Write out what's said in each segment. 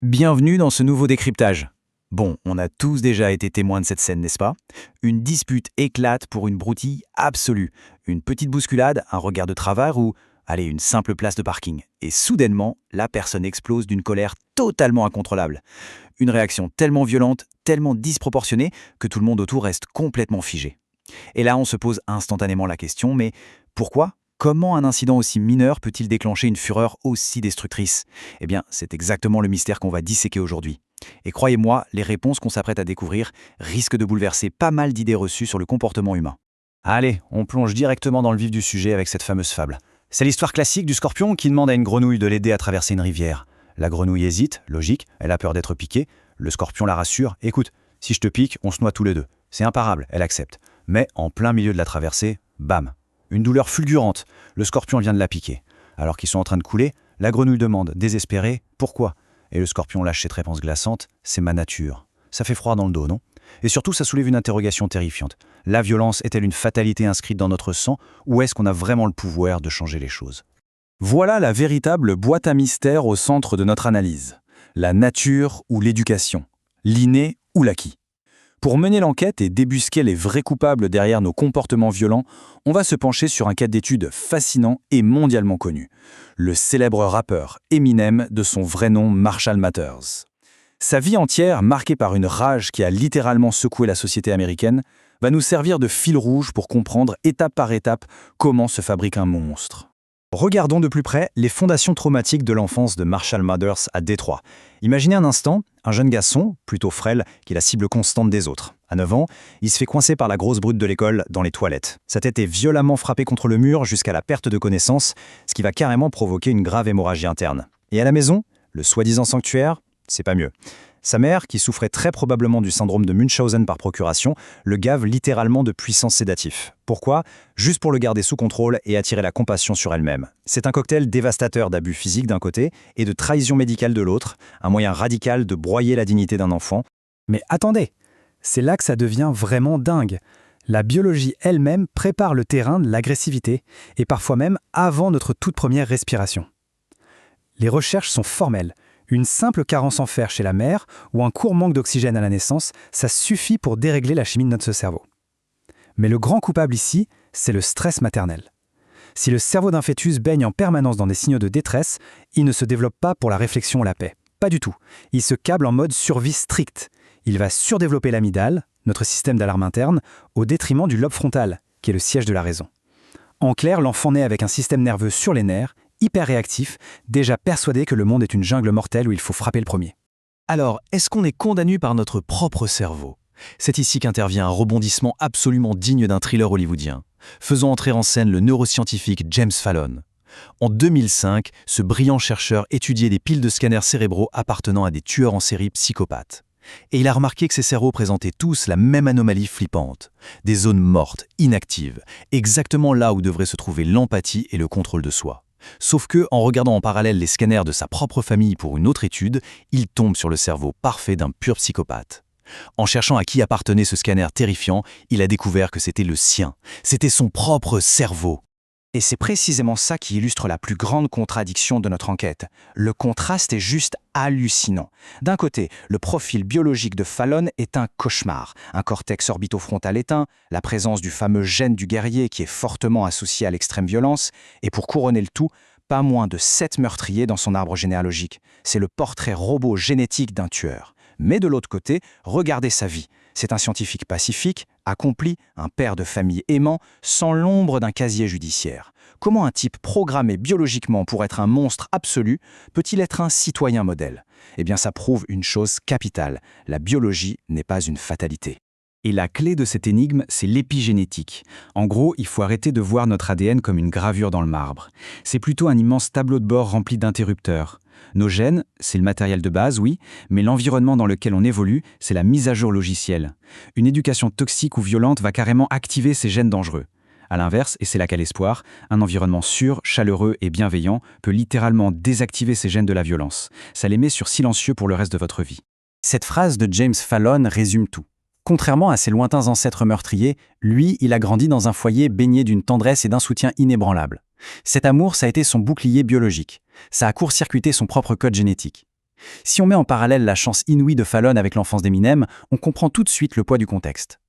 Bienvenue dans ce nouveau décryptage. Bon, on a tous déjà été témoins de cette scène, n'est-ce pas? Une dispute éclate pour une broutille absolue. Une petite bousculade, un regard de travers ou, allez, une simple place de parking. Et soudainement, la personne explose d'une colère totalement incontrôlable. Une réaction tellement violente, tellement disproportionnée, que tout le monde autour reste complètement figé. Et là, on se pose instantanément la question, mais pourquoi? Comment un incident aussi mineur peut-il déclencher une fureur aussi destructrice? Eh bien, c'est exactement le mystère qu'on va disséquer aujourd'hui. Et croyez-moi, les réponses qu'on s'apprête à découvrir risquent de bouleverser pas mal d'idées reçues sur le comportement humain. Allez, on plonge directement dans le vif du sujet avec cette fameuse fable. C'est l'histoire classique du scorpion qui demande à une grenouille de l'aider à traverser une rivière. La grenouille hésite, logique, elle a peur d'être piquée. Le scorpion la rassure, écoute, si je te pique, on se noie tous les deux. C'est imparable, elle accepte. Mais en plein milieu de la traversée, bam, une douleur fulgurante, le scorpion vient de la piquer. Alors qu'ils sont en train de couler, la grenouille demande, désespérée, pourquoi? Et le scorpion lâche cette réponse glaçante, c'est ma nature. Ça fait froid dans le dos, non? Et surtout, ça soulève une interrogation terrifiante. La violence est-elle une fatalité inscrite dans notre sang, ou est-ce qu'on a vraiment le pouvoir de changer les choses? Voilà la véritable boîte à mystères au centre de notre analyse. La nature ou l'éducation, l'inné ou l'acquis. Pour mener l'enquête et débusquer les vrais coupables derrière nos comportements violents, on va se pencher sur un cas d'étude fascinant et mondialement connu. Le célèbre rappeur Eminem, de son vrai nom Marshall Mathers. Sa vie entière, marquée par une rage qui a littéralement secoué la société américaine, va nous servir de fil rouge pour comprendre étape par étape comment se fabrique un monstre. Regardons de plus près les fondations traumatiques de l'enfance de Marshall Mathers à Détroit. Imaginez un instant, un jeune garçon, plutôt frêle, qui est la cible constante des autres. À 9 ans, il se fait coincer par la grosse brute de l'école dans les toilettes. Sa tête est violemment frappée contre le mur jusqu'à la perte de connaissance, ce qui va carrément provoquer une grave hémorragie interne. Et à la maison, le soi-disant sanctuaire, c'est pas mieux. Sa mère, qui souffrait très probablement du syndrome de Munchausen par procuration, le gave littéralement de puissants sédatifs. Pourquoi? Juste pour le garder sous contrôle et attirer la compassion sur elle-même. C'est un cocktail dévastateur d'abus physiques d'un côté et de trahison médicale de l'autre, un moyen radical de broyer la dignité d'un enfant. Mais attendez, c'est là que ça devient vraiment dingue. La biologie elle-même prépare le terrain de l'agressivité, et parfois même avant notre toute première respiration. Les recherches sont formelles. Une simple carence en fer chez la mère ou un court manque d'oxygène à la naissance, ça suffit pour dérégler la chimie de notre cerveau. Mais le grand coupable ici, c'est le stress maternel. Si le cerveau d'un fœtus baigne en permanence dans des signaux de détresse, il ne se développe pas pour la réflexion ou la paix. Pas du tout. Il se câble en mode survie strict. Il va surdévelopper l'amygdale, notre système d'alarme interne, au détriment du lobe frontal, qui est le siège de la raison. En clair, l'enfant naît avec un système nerveux sur les nerfs, hyper réactif, déjà persuadé que le monde est une jungle mortelle où il faut frapper le premier. Alors, est-ce qu'on est condamné par notre propre cerveau? C'est ici qu'intervient un rebondissement absolument digne d'un thriller hollywoodien, faisant entrer en scène le neuroscientifique James Fallon. En 2005, ce brillant chercheur étudiait des piles de scanners cérébraux appartenant à des tueurs en série psychopathes. Et il a remarqué que ces cerveaux présentaient tous la même anomalie flippante, des zones mortes, inactives, exactement là où devrait se trouver l'empathie et le contrôle de soi. Sauf que, en regardant en parallèle les scanners de sa propre famille pour une autre étude, il tombe sur le cerveau parfait d'un pur psychopathe. En cherchant à qui appartenait ce scanner terrifiant, il a découvert que c'était le sien. C'était son propre cerveau. Et c'est précisément ça qui illustre la plus grande contradiction de notre enquête. Le contraste est juste hallucinant. D'un côté, le profil biologique de Fallon est un cauchemar. Un cortex orbitofrontal éteint, la présence du fameux gène du guerrier qui est fortement associé à l'extrême violence, et pour couronner le tout, pas moins de 7 meurtriers dans son arbre généalogique. C'est le portrait robot génétique d'un tueur. Mais de l'autre côté, regardez sa vie. C'est un scientifique pacifique, accompli, un père de famille aimant, sans l'ombre d'un casier judiciaire. Comment un type programmé biologiquement pour être un monstre absolu peut-il être un citoyen modèle? Eh bien, ça prouve une chose capitale. La biologie n'est pas une fatalité. Et la clé de cette énigme, c'est l'épigénétique. En gros, il faut arrêter de voir notre ADN comme une gravure dans le marbre. C'est plutôt un immense tableau de bord rempli d'interrupteurs. Nos gènes, c'est le matériel de base, oui, mais l'environnement dans lequel on évolue, c'est la mise à jour logicielle. Une éducation toxique ou violente va carrément activer ces gènes dangereux. A l'inverse, et c'est là qu'est l'espoir, un environnement sûr, chaleureux et bienveillant peut littéralement désactiver ces gènes de la violence. Ça les met sur silencieux pour le reste de votre vie. Cette phrase de James Fallon résume tout. Contrairement à ses lointains ancêtres meurtriers, lui, il a grandi dans un foyer baigné d'une tendresse et d'un soutien inébranlables. Cet amour, ça a été son bouclier biologique. Ça a court-circuité son propre code génétique. Si on met en parallèle la chance inouïe de Fallon avec l'enfance d'Eminem, on comprend tout de suite le poids du contexte.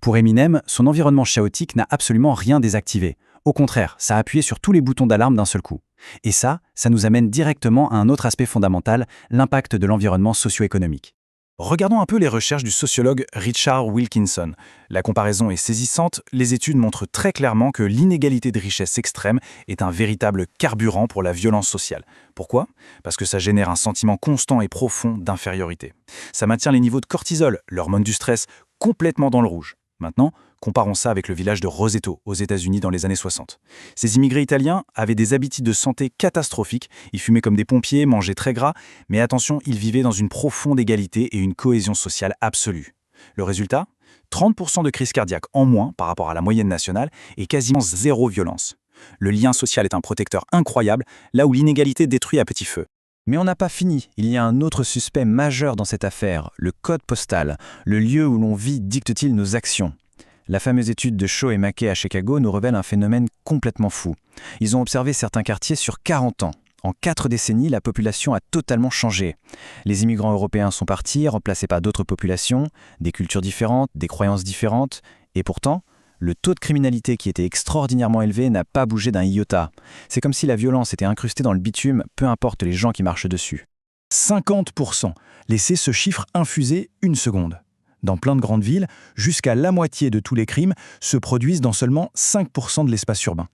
Pour Eminem, son environnement chaotique n'a absolument rien désactivé. Au contraire, ça a appuyé sur tous les boutons d'alarme d'un seul coup. Et ça nous amène directement à un autre aspect fondamental, l'impact de l'environnement socio-économique. Regardons un peu les recherches du sociologue Richard Wilkinson. La comparaison est saisissante, les études montrent très clairement que l'inégalité de richesse extrême est un véritable carburant pour la violence sociale. Pourquoi ? Parce que ça génère un sentiment constant et profond d'infériorité. Ça maintient les niveaux de cortisol, l'hormone du stress, complètement dans le rouge. Maintenant, comparons ça avec le village de Roseto, aux États-Unis dans les années 60. Ces immigrés italiens avaient des habitudes de santé catastrophiques, ils fumaient comme des pompiers, mangeaient très gras, mais attention, ils vivaient dans une profonde égalité et une cohésion sociale absolue. Le résultat ? 30% de crises cardiaques en moins par rapport à la moyenne nationale et quasiment zéro violence. Le lien social est un protecteur incroyable, là où l'inégalité détruit à petit feu. Mais on n'a pas fini, il y a un autre suspect majeur dans cette affaire, le code postal. Le lieu où l'on vit dicte-t-il nos actions ? La fameuse étude de Shaw et Mackey à Chicago nous révèle un phénomène complètement fou. Ils ont observé certains quartiers sur 40 ans. En 4 décennies, la population a totalement changé. Les immigrants européens sont partis, remplacés par d'autres populations, des cultures différentes, des croyances différentes, et pourtant, le taux de criminalité qui était extraordinairement élevé n'a pas bougé d'un iota. C'est comme si la violence était incrustée dans le bitume, peu importe les gens qui marchent dessus. 50%. Laissez ce chiffre infuser une seconde. Dans plein de grandes villes, jusqu'à la moitié de tous les crimes se produisent dans seulement 5% de l'espace urbain.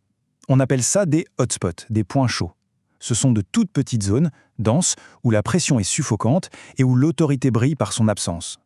On appelle ça des hotspots, des points chauds. Ce sont de toutes petites zones, denses, où la pression est suffocante et où l'autorité brille par son absence.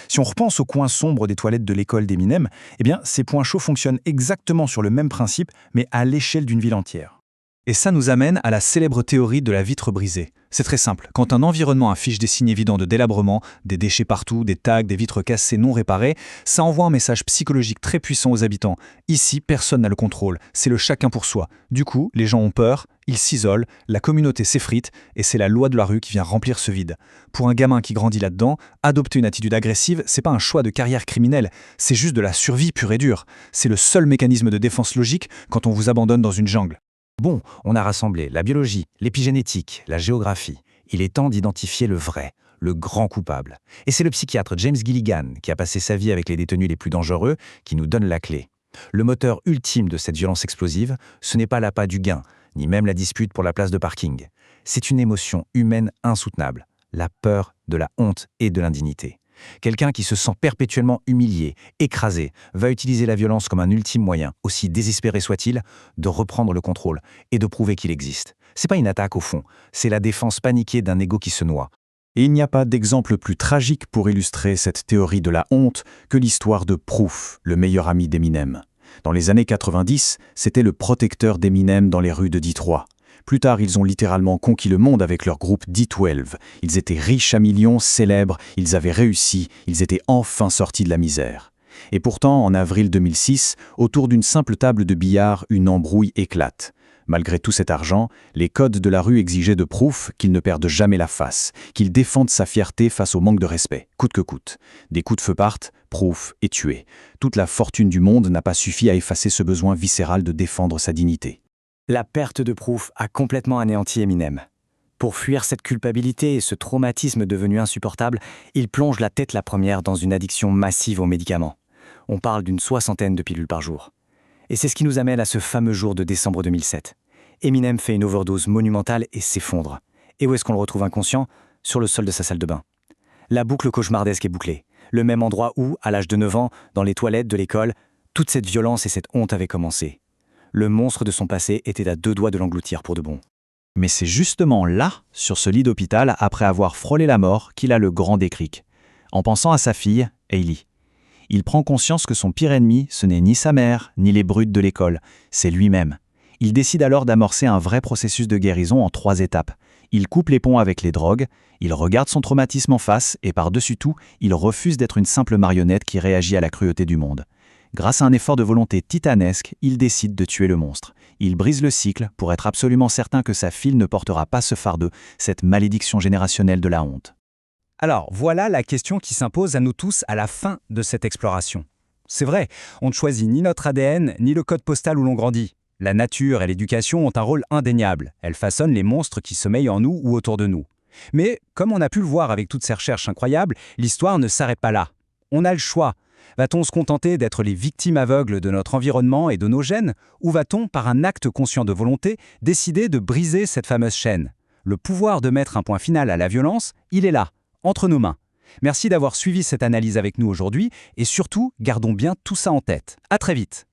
Si on repense au coin sombre des toilettes de l'école d'Eminem, eh bien, ces points chauds fonctionnent exactement sur le même principe, mais à l'échelle d'une ville entière. Et ça nous amène à la célèbre théorie de la vitre brisée. C'est très simple, quand un environnement affiche des signes évidents de délabrement, des déchets partout, des tags, des vitres cassées non réparées, ça envoie un message psychologique très puissant aux habitants. Ici, personne n'a le contrôle, c'est le chacun pour soi. Du coup, les gens ont peur, ils s'isolent, la communauté s'effrite, et c'est la loi de la rue qui vient remplir ce vide. Pour un gamin qui grandit là-dedans, adopter une attitude agressive, c'est pas un choix de carrière criminelle, c'est juste de la survie pure et dure. C'est le seul mécanisme de défense logique quand on vous abandonne dans une jungle. Bon, on a rassemblé la biologie, l'épigénétique, la géographie. Il est temps d'identifier le vrai, le grand coupable. Et c'est le psychiatre James Gilligan, qui a passé sa vie avec les détenus les plus dangereux, qui nous donne la clé. Le moteur ultime de cette violence explosive, ce n'est pas l'appât du gain, ni même la dispute pour la place de parking. C'est une émotion humaine insoutenable, la peur de la honte et de l'indignité. Quelqu'un qui se sent perpétuellement humilié, écrasé, va utiliser la violence comme un ultime moyen, aussi désespéré soit-il, de reprendre le contrôle et de prouver qu'il existe. C'est pas une attaque au fond, c'est la défense paniquée d'un ego qui se noie. Et il n'y a pas d'exemple plus tragique pour illustrer cette théorie de la honte que l'histoire de Proof, le meilleur ami d'Eminem. Dans les années 90, c'était le protecteur d'Eminem dans les rues de Détroit. Plus tard, ils ont littéralement conquis le monde avec leur groupe D12. Ils étaient riches à millions, célèbres, ils avaient réussi, ils étaient enfin sortis de la misère. Et pourtant, en avril 2006, autour d'une simple table de billard, une embrouille éclate. Malgré tout cet argent, les codes de la rue exigeaient de Proof qu'il ne perde jamais la face, qu'il défende sa fierté face au manque de respect, coûte que coûte. Des coups de feu partent, Proof est tué. Toute la fortune du monde n'a pas suffi à effacer ce besoin viscéral de défendre sa dignité. La perte de Proof a complètement anéanti Eminem. Pour fuir cette culpabilité et ce traumatisme devenu insupportable, il plonge la tête la première dans une addiction massive aux médicaments. On parle d'une 60aine de pilules par jour. Et c'est ce qui nous amène à ce fameux jour de décembre 2007. Eminem fait une overdose monumentale et s'effondre. Et où est-ce qu'on le retrouve inconscient ? Sur le sol de sa salle de bain. La boucle cauchemardesque est bouclée. Le même endroit où, à l'âge de 9 ans, dans les toilettes de l'école, toute cette violence et cette honte avaient commencé. Le monstre de son passé était à 2 doigts de l'engloutir pour de bon. Mais c'est justement là, sur ce lit d'hôpital, après avoir frôlé la mort, qu'il a le grand déclic. En pensant à sa fille, Hailey. Il prend conscience que son pire ennemi, ce n'est ni sa mère, ni les brutes de l'école, c'est lui-même. Il décide alors d'amorcer un vrai processus de guérison en 3 étapes. Il coupe les ponts avec les drogues, il regarde son traumatisme en face et par-dessus tout, il refuse d'être une simple marionnette qui réagit à la cruauté du monde. Grâce à un effort de volonté titanesque, il décide de tuer le monstre. Il brise le cycle pour être absolument certain que sa fille ne portera pas ce fardeau, cette malédiction générationnelle de la honte. Alors, voilà la question qui s'impose à nous tous à la fin de cette exploration. C'est vrai, on ne choisit ni notre ADN, ni le code postal où l'on grandit. La nature et l'éducation ont un rôle indéniable. Elles façonnent les monstres qui sommeillent en nous ou autour de nous. Mais, comme on a pu le voir avec toutes ces recherches incroyables, l'histoire ne s'arrête pas là. On a le choix. Va-t-on se contenter d'être les victimes aveugles de notre environnement et de nos gènes, ou va-t-on, par un acte conscient de volonté, décider de briser cette fameuse chaîne? Le pouvoir de mettre un point final à la violence, il est là, entre nos mains. Merci d'avoir suivi cette analyse avec nous aujourd'hui, et surtout, gardons bien tout ça en tête. À très vite.